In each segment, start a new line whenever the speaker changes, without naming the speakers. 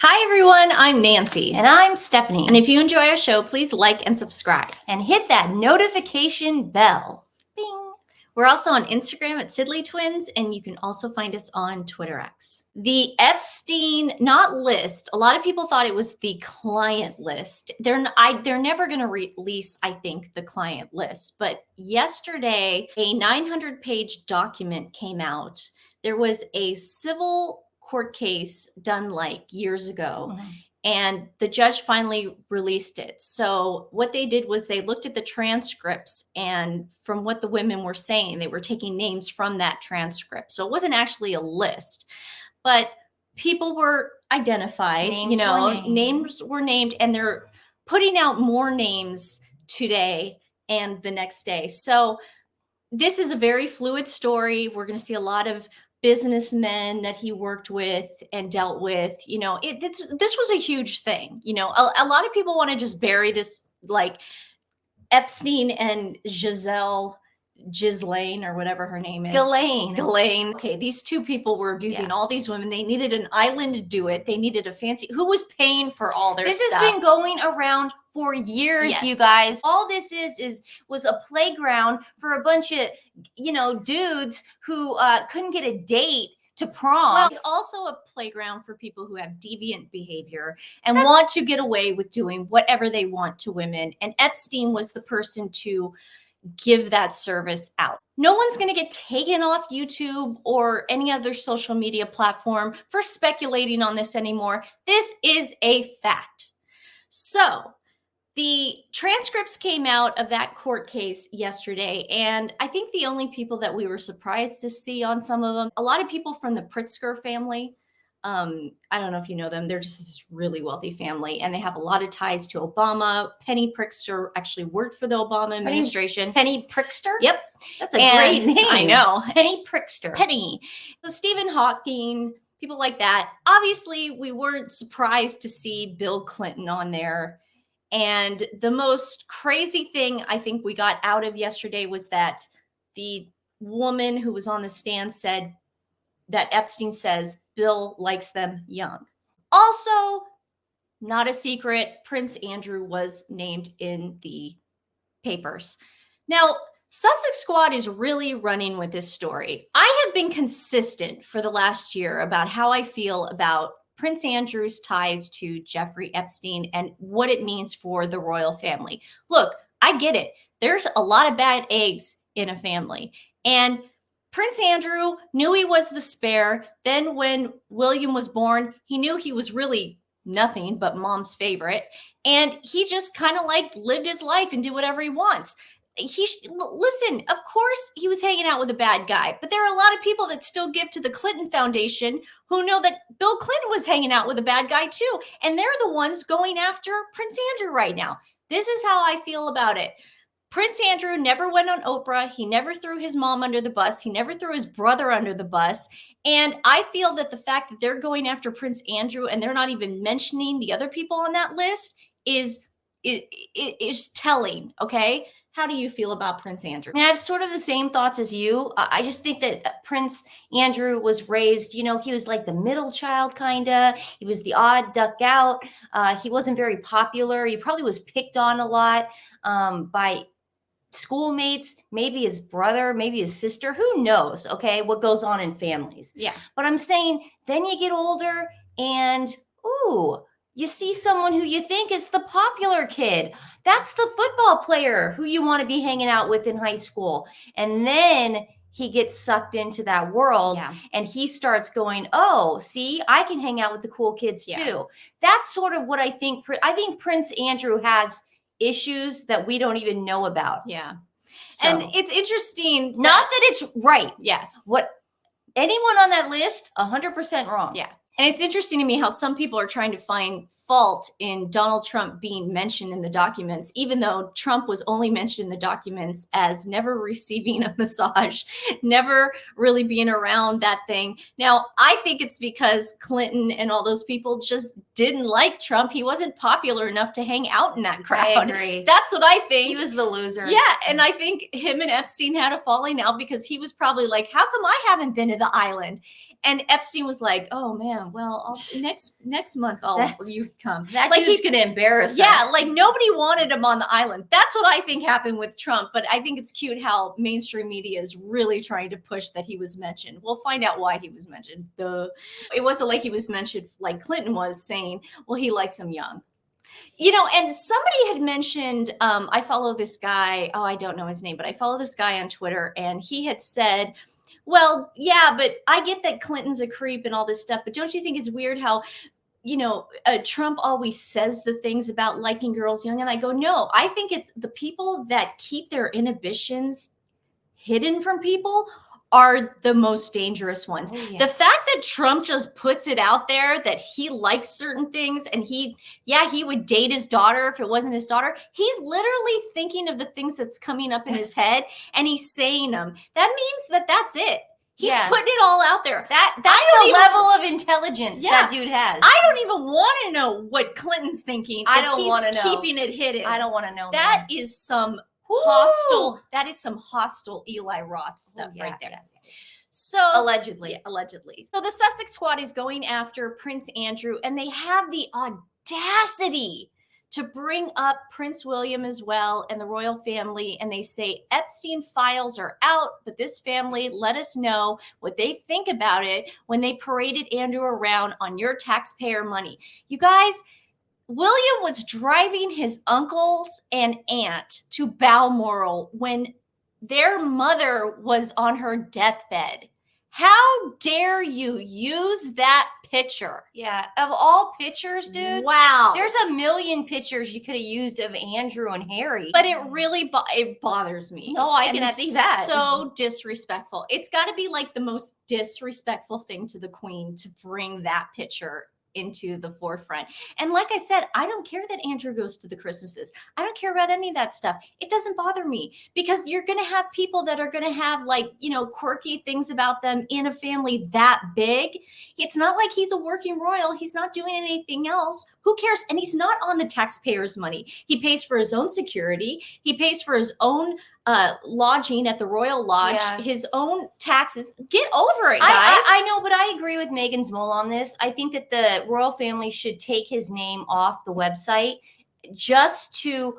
Hi everyone, I'm Nancy.
And I'm Stephanie.
And if you enjoy our show, please like and subscribe.
And hit that notification bell.
Bing. We're also on Instagram at TWiN, and you can also find us on Twitter X. The Epstein, not list, a lot of people thought it was the client list. They're never going to release, I think, the client list. But yesterday, a 900-page document came out. There was a civil court case done like years ago. Mm-hmm. And the judge finally released it. So what they did was they looked at the transcripts, and from what the women were saying, they were taking names from that transcript. So it wasn't actually a list, but people were identified, names were named, and they're putting out more names today and the next day. So this is a very fluid story. We're going to see a lot of businessmen that he worked with and dealt with. This was a huge thing. A lot of people want to just bury this, like Epstein and Ghislaine or whatever her name is. Ghislaine. Okay, these two people were abusing all these women. They needed an island to do it. They needed a fancy. Who was paying for all their stuff?
This has been going around for years, you guys. All this was a playground for a bunch of, dudes who couldn't get a date to prom.
Well, it's also a playground for people who have deviant behavior and want to get away with doing whatever they want to women. And Epstein was the person to give that service out. No one's going to get taken off YouTube or any other social media platform for speculating on this anymore. This is a fact. So the transcripts came out of that court case yesterday, and I think the only people that we were surprised to see on some of them, a lot of people from the Pritzker family. I don't know if you know them. They're just this really wealthy family, and they have a lot of ties to Obama. Penny Pritzker actually worked for the Obama administration.
Penny Pritzker?
Yep.
That's a great name.
I know.
Penny Pritzker.
Penny. So Stephen Hawking, people like that. Obviously, we weren't surprised to see Bill Clinton on there. And the most crazy thing I think we got out of yesterday was that the woman who was on the stand said that Epstein says Bill likes them young. Also, not a secret, Prince Andrew was named in the papers. Now, Sussex Squad is really running with this story. I have been consistent for the last year about how I feel about Prince Andrew's ties to Jeffrey Epstein and what it means for the royal family. Look, I get it. There's a lot of bad eggs in a family. And Prince Andrew knew he was the spare. Then when William was born, he knew he was really nothing but mom's favorite. And he just kind of lived his life and did whatever he wants. Listen, of course he was hanging out with a bad guy, but there are a lot of people that still give to the Clinton Foundation who know that Bill Clinton was hanging out with a bad guy too. And they're the ones going after Prince Andrew right now. This is how I feel about it. Prince Andrew never went on Oprah. He never threw his mom under the bus. He never threw his brother under the bus. And I feel that the fact that they're going after Prince Andrew and they're not even mentioning the other people on that list is telling, okay? How do you feel about Prince Andrew?
I have sort of the same thoughts as you. I just think that Prince Andrew was raised, he was like the middle child, kind of. He was the odd duck out. He wasn't very popular. He probably was picked on a lot by schoolmates, maybe his brother, maybe his sister. Who knows, okay, what goes on in families.
Yeah.
But I'm saying then you get older and, you see someone who you think is the popular kid. That's the football player who you want to be hanging out with in high school. And then he gets sucked into that world and he starts going, see, I can hang out with the cool kids too. That's sort of what I think. I think Prince Andrew has issues that we don't even know about.
Yeah. So, and it's interesting.
Not that it's right.
Yeah.
What anyone on that list, 100% wrong.
Yeah. And it's interesting to me how some people are trying to find fault in Donald Trump being mentioned in the documents, even though Trump was only mentioned in the documents as never receiving a massage, never really being around that thing. Now, I think it's because Clinton and all those people just didn't like Trump. He wasn't popular enough to hang out in that crowd.
I agree.
That's what I think.
He was the loser.
Yeah. And I think him and Epstein had a falling out because he was probably like, how come I haven't been to the island? And Epstein was like, "Oh man, well, next month you come."
That
like
dude's gonna embarrass us.
Yeah, like nobody wanted him on the island. That's what I think happened with Trump. But I think it's cute how mainstream media is really trying to push that he was mentioned. We'll find out why he was mentioned. Duh. It wasn't like he was mentioned like Clinton was saying, well, he likes him young. And somebody had mentioned, I follow this guy. Oh, I don't know his name, but I follow this guy on Twitter, and he had said, well, yeah, but I get that Clinton's a creep and all this stuff, but don't you think it's weird how Trump always says the things about liking girls young? And I go, no, I think it's the people that keep their inhibitions hidden from people are the most dangerous ones.
Oh, yeah.
The fact that Trump just puts it out there that he likes certain things and he would date his daughter if it wasn't his daughter. He's literally thinking of the things that's coming up in his head and he's saying them. That means that's it. He's putting it all out there.
That's the level of intelligence that dude has.
I don't even want to know what Clinton's thinking.
I don't want to know.
Keeping it hidden.
I don't want to know.
That is some hostile. That is some hostile Eli Roth stuff right there. Yeah. So
allegedly.
So the Sussex squad is going after Prince Andrew, and they have the audacity to bring up Prince William as well and the royal family. And they say Epstein files are out, but this family let us know what they think about it when they paraded Andrew around on your taxpayer money. You guys, William was driving his uncles and aunt to Balmoral when their mother was on her deathbed. How dare you use that picture?
Yeah, of all pictures, dude.
Wow.
There's a million pictures you could have used of Andrew and Harry.
But it really it bothers me.
No, I can see that.
So disrespectful. It's got to be like the most disrespectful thing to the Queen to bring that picture into the forefront. And like I said, I don't care that Andrew goes to the Christmases. I don't care about any of that stuff. It doesn't bother me because you're going to have people that are going to have quirky things about them in a family that big. It's not like he's a working royal. He's not doing anything else. Who cares? And he's not on the taxpayers' money. He pays for his own security. He pays for his own lodging at the Royal Lodge, his own taxes. Get over it, guys.
I know, but I agree with Meghan's mole on this. I think that the royal family should take his name off the website just to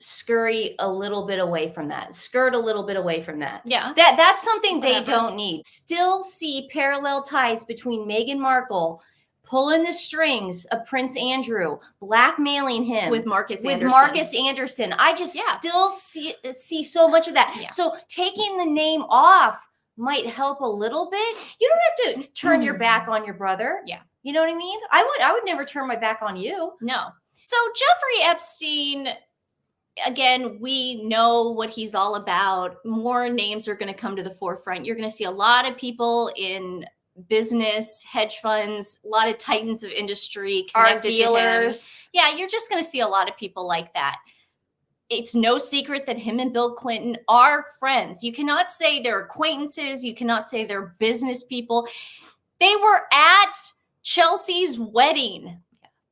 skirt a little bit away from that. Yeah. That's something they don't need. Still see parallel ties between Meghan Markle pulling the strings of Prince Andrew, blackmailing him
with Marcus Anderson.
I just still see so much of that.
Yeah.
So taking the name off might help a little bit. You don't have to turn your back on your brother.
Yeah.
You know what I mean? I would never turn my back on you.
No. So Jeffrey Epstein, again, we know what he's all about. More names are going to come to the forefront. You're going to see a lot of people in business, hedge funds, a lot of titans of industry connected
dealers.
To him. Yeah, you're just going to see a lot of people like that. It's no secret that him and Bill Clinton are friends. You cannot say they're acquaintances. You cannot say they're business people. They were at Chelsea's wedding.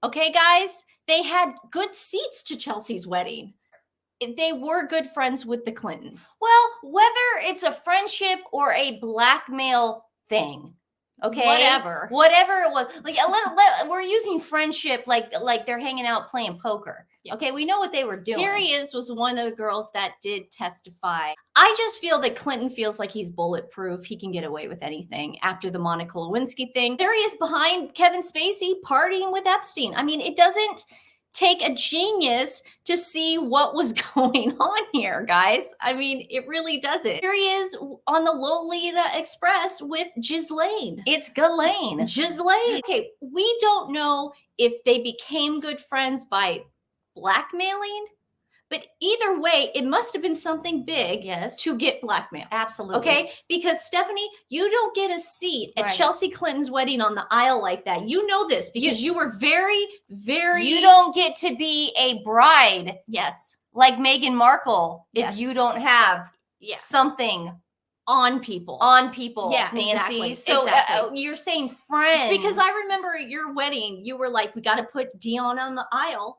Okay, guys? They had good seats to Chelsea's wedding. They were good friends with the Clintons.
Well, whether it's a friendship or a blackmail thing, okay, whatever it was, like we're using friendship like they're hanging out playing poker. Yeah. Okay, we know what they were doing.
Here he was one of the girls that did testify. I just feel that Clinton feels like he's bulletproof. He can get away with anything after the Monica Lewinsky thing. There he is behind Kevin Spacey partying with Epstein. I mean, it doesn't take a genius to see what was going on here, guys. I mean, it really doesn't. Here he is on the Lolita Express with Ghislaine.
It's Ghislaine.
Ghislaine. Okay, we don't know if they became good friends by blackmailing, but either way, it must have been something big to get blackmailed.
Absolutely.
Okay? Because Stephanie, you don't get a seat at Chelsea Clinton's wedding on the aisle like that. You know this because you were very, very...
You don't get to be a bride.
Yes.
Like Meghan Markle if you don't have something
on people.
Yeah, Nancy.
Exactly.
So you're saying friends.
Because I remember your wedding, you were like, we got to put Dion on the aisle.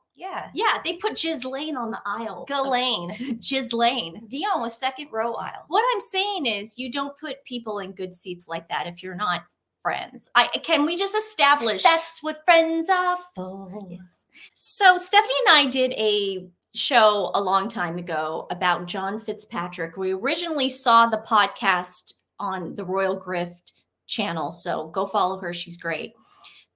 Yeah, they put Ghislaine on the aisle. Ghislaine.
Dion was second row aisle.
What I'm saying is you don't put people in good seats like that if you're not friends. Can we just establish
That's what friends are for.
Yes. So Stephanie and I did a show a long time ago about John Fitzpatrick. We originally saw the podcast on the Royal Grift channel, so go follow her. She's great.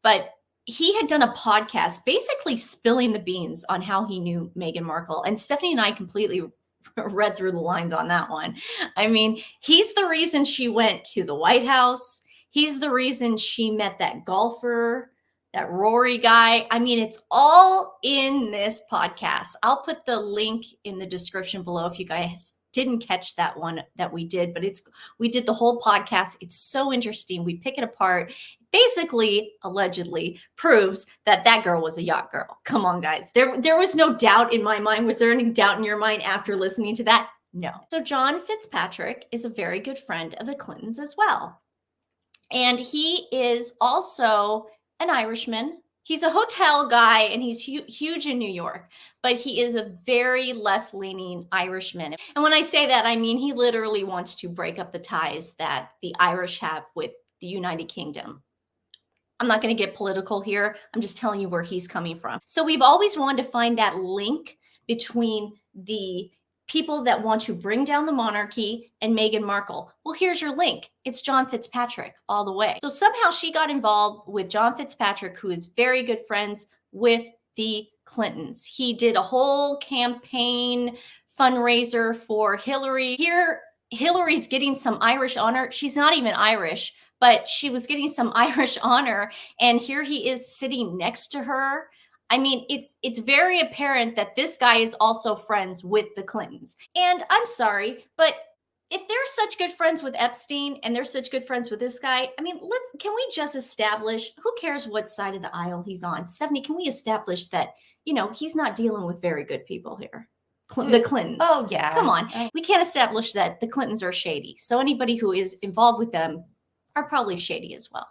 But he had done a podcast basically spilling the beans on how he knew Meghan Markle. And Stephanie and I completely read through the lines on that one. I mean, he's the reason she went to the White House. He's the reason she met that golfer, that Rory guy. I mean, it's all in this podcast. I'll put the link in the description below if you guys didn't catch that one that we did, but we did the whole podcast. It's so interesting. We pick it apart. Basically, allegedly proves that girl was a yacht girl. Come on, guys. There was no doubt in my mind. Was there any doubt in your mind after listening to that? No. So John Fitzpatrick is a very good friend of the Clintons as well. And he is also an Irishman. He's a hotel guy and he's huge in New York, but he is a very left-leaning Irishman. And when I say that, I mean he literally wants to break up the ties that the Irish have with the United Kingdom. I'm not going to get political here. I'm just telling you where he's coming from. So we've always wanted to find that link between the people that want to bring down the monarchy and Meghan Markle. Well, here's your link. It's John Fitzpatrick all the way. So somehow she got involved with John Fitzpatrick, who is very good friends with the Clintons. He did a whole campaign fundraiser for Hillary. Here, Hillary's getting some Irish honor. She's not even Irish, but she was getting some Irish honor. And here he is sitting next to her. I mean, it's very apparent that this guy is also friends with the Clintons. And I'm sorry, but if they're such good friends with Epstein and they're such good friends with this guy, I mean, can we just establish, who cares what side of the aisle he's on? Stephanie, can we establish that, he's not dealing with very good people here? The Clintons.
Oh, yeah.
Come on. We can't establish that the Clintons are shady. So anybody who is involved with them are probably shady as well.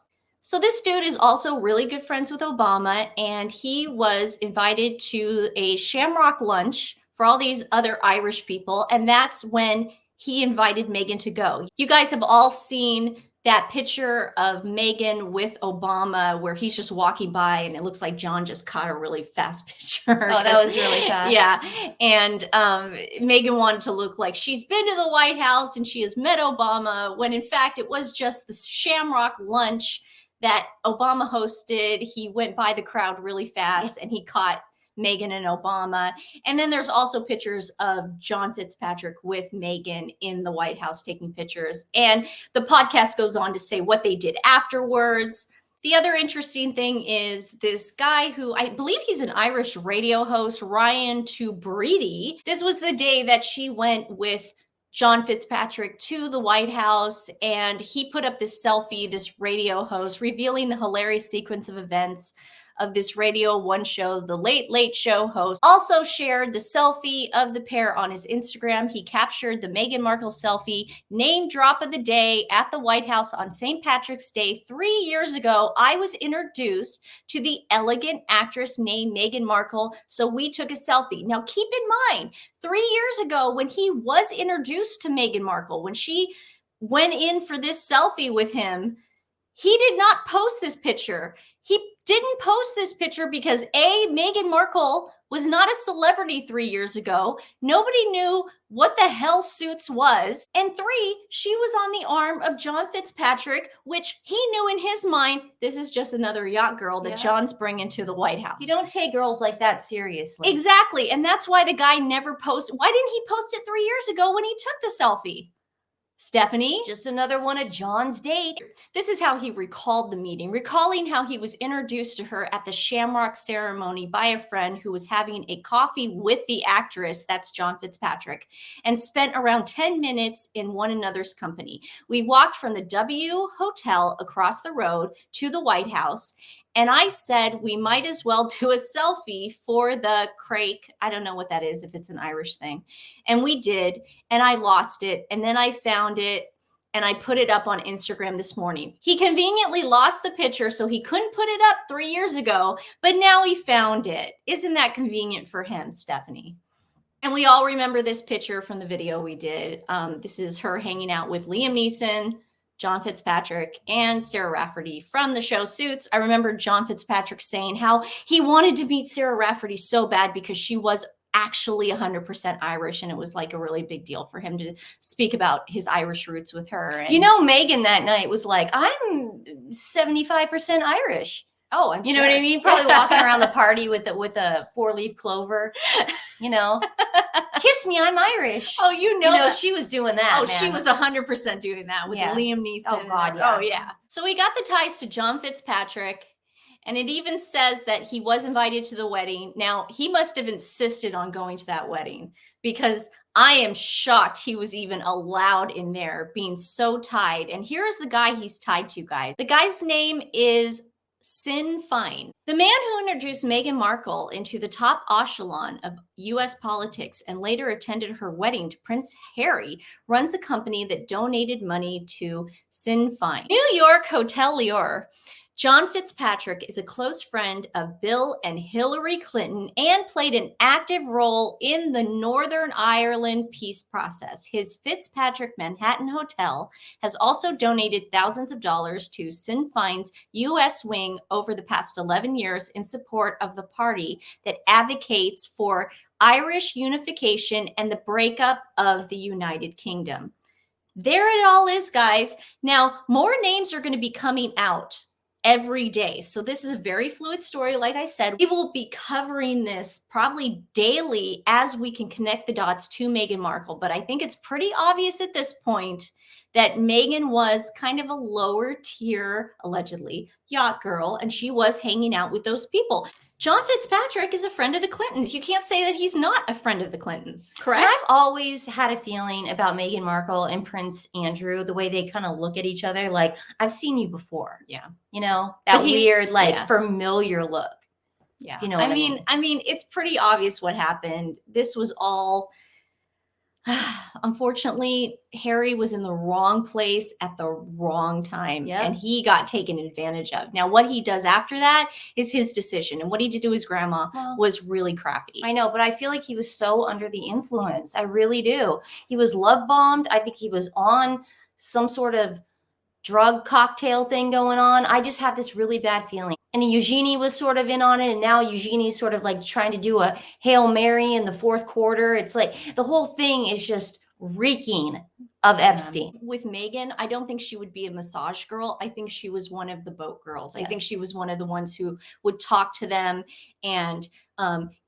So this dude is also really good friends with Obama, and he was invited to a shamrock lunch for all these other Irish people, and that's when he invited Meghan to go. You guys have all seen that picture of Meghan with Obama where he's just walking by and it looks like John just caught a really fast picture.
Oh, that was really fast.
Yeah. And Meghan wanted to look like she's been to the White House and she has met Obama, when in fact it was just the shamrock lunch that Obama hosted. He went by the crowd really fast and he caught Meghan and Obama. And then there's also pictures of John Fitzpatrick with Meghan in the White House taking pictures. And the podcast goes on to say what they did afterwards. The other interesting thing is this guy who I believe he's an Irish radio host, Ryan Tubridy. This was the day that she went with John Fitzpatrick to the White House, and he put up this selfie, this radio host, revealing the hilarious sequence of events of this Radio 1 show. The Late Late Show host also shared the selfie of the pair on his Instagram. He captured the Meghan Markle selfie, name drop of the day at the White House on St. Patrick's Day 3 years ago. I was introduced to the elegant actress named Meghan Markle, so we took a selfie. Now, keep in mind, 3 years ago when he was introduced to Meghan Markle, when she went in for this selfie with him, he did not post this picture. He didn't post this picture because A, Meghan Markle was not a celebrity 3 years ago. Nobody knew what the hell Suits was. And 3, she was on the arm of John Fitzpatrick, which he knew in his mind, this is just another yacht girl that John's bringing to the White House.
You don't take girls like that seriously.
Exactly. And that's why the guy never posted. Why didn't he post it 3 years ago when he took the selfie? Stephanie?
Just another one of John's dates.
This is how he recalled the meeting, recalling how he was introduced to her at the Shamrock ceremony by a friend who was having a coffee with the actress, that's John Fitzpatrick, and spent around 10 minutes in one another's company. We walked from the W Hotel across the road to the White House, and I said we might as well do a selfie for the crake. I don't know what that is, if it's an Irish thing. And we did, and I lost it. And then I found it, and I put it up on Instagram this morning. He conveniently lost the picture, so he couldn't put it up 3 years ago, but now he found it. Isn't that convenient for him, Stephanie? And we all remember this picture from the video we did. This is her hanging out with Liam Neeson, John Fitzpatrick and Sarah Rafferty from the show Suits. I remember John Fitzpatrick saying how he wanted to meet Sarah Rafferty so bad because she was actually 100% Irish, and it was like a really big deal for him to speak about his Irish roots with her. And,
Meghan that night was like, I'm 75% Irish.
Oh, I'm
you
sure.
know what I mean? Probably walking around the party with a 4-leaf clover, kiss me, I'm Irish.
Oh, that.
She was doing that.
Oh,
man.
She was 100% doing that with Liam Neeson.
Oh God, yeah.
Oh yeah. So we got the ties to John Fitzpatrick, and it even says that he was invited to the wedding. Now, he must have insisted on going to that wedding, because I am shocked he was even allowed in there, being so tied. And here's the guy he's tied to, guys. The guy's name is Sinn Féin. The man who introduced Meghan Markle into the top echelon of US politics and later attended her wedding to Prince Harry runs a company that donated money to Sinn Féin. New York Hotel Lior. John Fitzpatrick is a close friend of Bill and Hillary Clinton and played an active role in the Northern Ireland peace process. His Fitzpatrick Manhattan Hotel has also donated thousands of dollars to Sinn Féin's U.S. wing over the past 11 years in support of the party that advocates for Irish unification and the breakup of the United Kingdom. There it all is, guys. Now, more names are going to be coming out every day. So this is a very fluid story. Like I said, we will be covering this probably daily as we can connect the dots to Meghan Markle. But I think it's pretty obvious at this point that Meghan was kind of a lower tier, allegedly, yacht girl, and she was hanging out with those people. John Fitzpatrick is a friend of the Clintons. You can't say that he's not a friend of the Clintons, correct?
And I've always had a feeling about Meghan Markle and Prince Andrew, the way they kind of look at each other, like, I've seen you before.
Yeah.
That weird, familiar look.
Yeah.
You know what
I mean, it's pretty obvious what happened. This was all... Unfortunately, Harry was in the wrong place at the wrong time, and he got taken advantage of. Now, what he does after that is his decision, and what he did to his grandma was really crappy.
I know, but I feel like he was so under the influence. I really do. He was love bombed. I think he was on some sort of drug cocktail thing going on. I just have this really bad feeling. And Eugenie was sort of in on it. And now Eugenie's sort of like trying to do a Hail Mary in the fourth quarter. It's like the whole thing is just reeking of Epstein.
With Meghan, I don't think she would be a massage girl. I think she was one of the boat girls. I think she was one of the ones who would talk to them and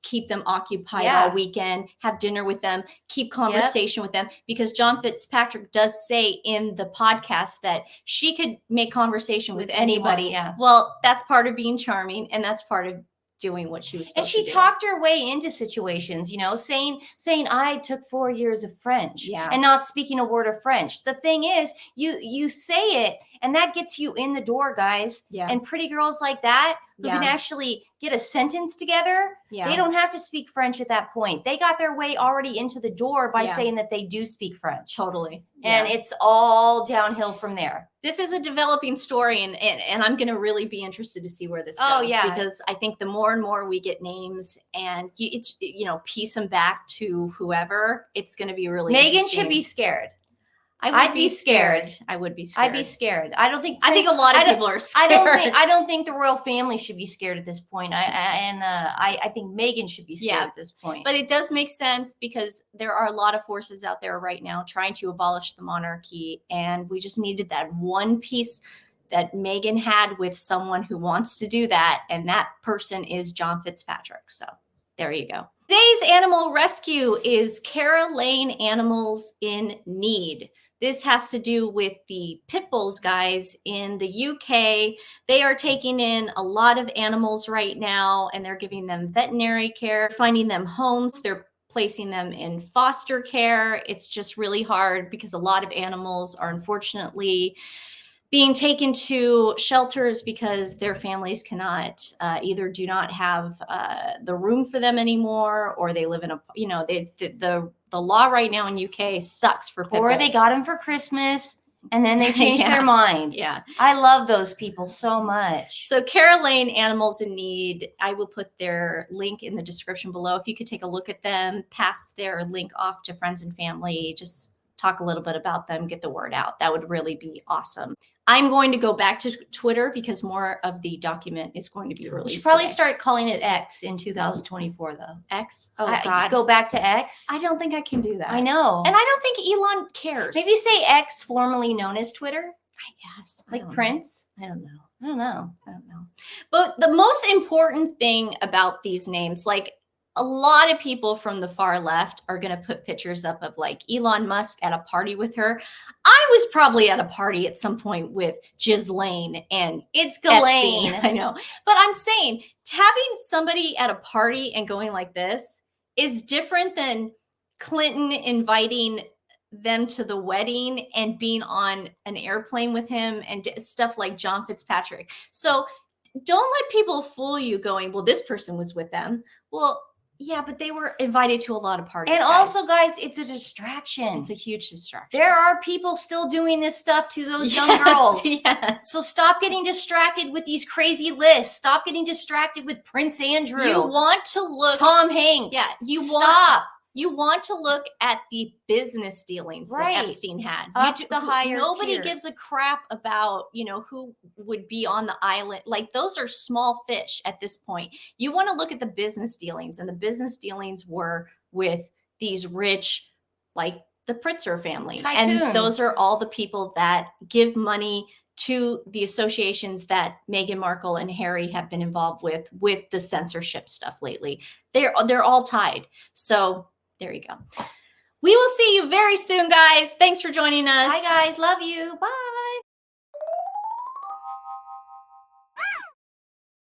keep them occupied all weekend, have dinner with them, keep conversation with them. Because John Fitzpatrick does say in the podcast that she could make conversation with anybody. Well, that's part of being charming, and that's part of doing what she was supposed to do.
And she talked her way into situations, saying I took 4 years of French and not speaking a word of French. The thing is, you say it, and that gets you in the door, guys. And pretty girls like that who can actually get a sentence together, they don't have to speak French at that point. They got their way already into the door by saying that they do speak French.
Totally.
And it's all downhill from there.
This is a developing story, and I'm going to really be interested to see where this goes. Because I think the more and more we get names and it's piece them back to whoever, it's going to be really
Meghan should be scared.
I'd be scared. I would be scared.
I'd be scared. I think
a lot of people are scared.
I don't think the royal family should be scared at this point. I think Meghan should be scared at this point.
But it does make sense because there are a lot of forces out there right now trying to abolish the monarchy, and we just needed that one piece that Meghan had with someone who wants to do that, and that person is John Fitzpatrick. So there you go. Today's animal rescue is Cara Lane Animals in Need. This has to do with the pit bulls, guys, in the UK. They are taking in a lot of animals right now, and they're giving them veterinary care, finding them homes. They're placing them in foster care. It's just really hard because a lot of animals are unfortunately being taken to shelters because their families cannot either do not have the room for them anymore, or they live in a, the law right now in UK sucks for pit bulls.
Or they got them for Christmas and then they changed their mind. I love those people so much.
So Cara Lane Animals in Need, I will put their link in the description below. If you could take a look at them, pass their link off to friends and family, just talk a little bit about them, get the word out. That would really be awesome. I'm going to go back to Twitter because more of the document is going to be released.
You should probably
today.
start calling it X in 2024, though.
X? Oh, God.
Go back to X?
I don't think I can do that.
I know.
And I don't think Elon cares.
Maybe say X, formerly known as Twitter.
I guess.
Like Prince?
I don't know.
I don't know.
But the most important thing about these names, like a lot of people from the far left are going to put pictures up of like Elon Musk at a party with her. I was probably at a party at some point with Ghislaine and
it's Ghislaine.
Epstein. I know. But I'm saying having somebody at a party and going like this is different than Clinton inviting them to the wedding and being on an airplane with him and stuff like John Fitzpatrick. So don't let people fool you going, well, this person was with them. Well, yeah, but they were invited to a lot of parties.
And also, guys, it's a distraction.
It's a huge distraction.
There are people still doing this stuff to those young girls.
Yes.
So stop getting distracted with these crazy lists. Stop getting distracted with Prince Andrew.
You want to look
Tom Hanks.
Yeah,
stop.
You want to look at the business dealings that Epstein had.
The higher
Nobody
tier.
gives a crap about, who would be on the island. Like those are small fish at this point. You want to look at the business dealings, and the business dealings were with these rich, like the Pritzker family.
Tycoons.
And those are all the people that give money to the associations that Meghan Markle and Harry have been involved with the censorship stuff lately. They're all tied. So there you go. We will see you very soon, guys. Thanks for joining us.
Bye, guys. Love you. Bye.